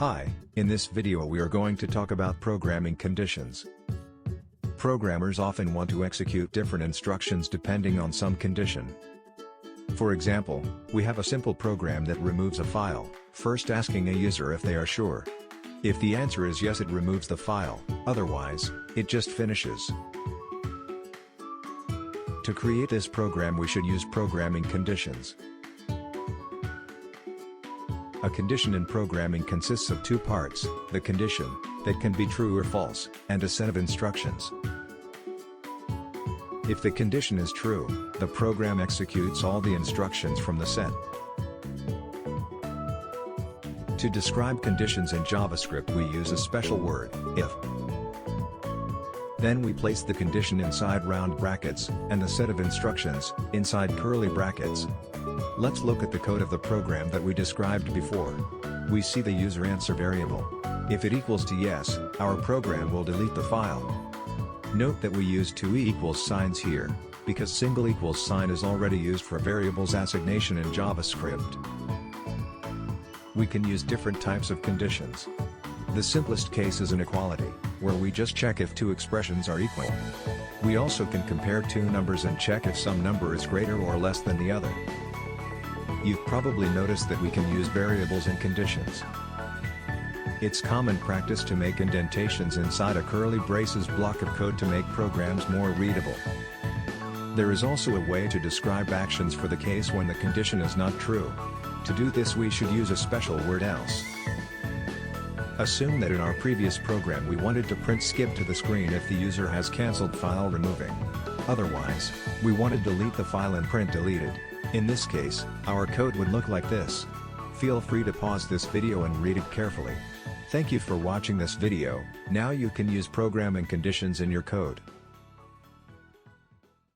Hi, in this video we are going to talk about programming conditions. Programmers often want to execute different instructions depending on some condition. For example, we have a simple program that removes a file, first asking a user if they are sure. If the answer is yes, it removes the file, otherwise, it just finishes. To create this program we should use programming conditions. A condition in programming consists of two parts, the condition, that can be true or false, and a set of instructions. If the condition is true, the program executes all the instructions from the set. To describe conditions in JavaScript we use a special word, if. Then we place the condition inside round brackets, and the set of instructions, inside curly brackets. Let's look at the code of the program that we described before. We see the user answer variable. If it equals to yes, our program will delete the file. Note that we use two equals signs here, because single equals sign is already used for variables assignation in JavaScript. We can use different types of conditions. The simplest case is an equality, where we just check if two expressions are equal. We also can compare two numbers and check if some number is greater or less than the other. You've probably noticed that we can use variables in conditions. It's common practice to make indentations inside a curly braces block of code to make programs more readable. There is also a way to describe actions for the case when the condition is not true. To do this we should use a special word else. Assume that in our previous program we wanted to print skip to the screen if the user has cancelled file removing. Otherwise, we want to delete the file and print deleted. In this case, our code would look like this. Feel free to pause this video and read it carefully. Thank you for watching this video. Now you can use programming conditions in your code.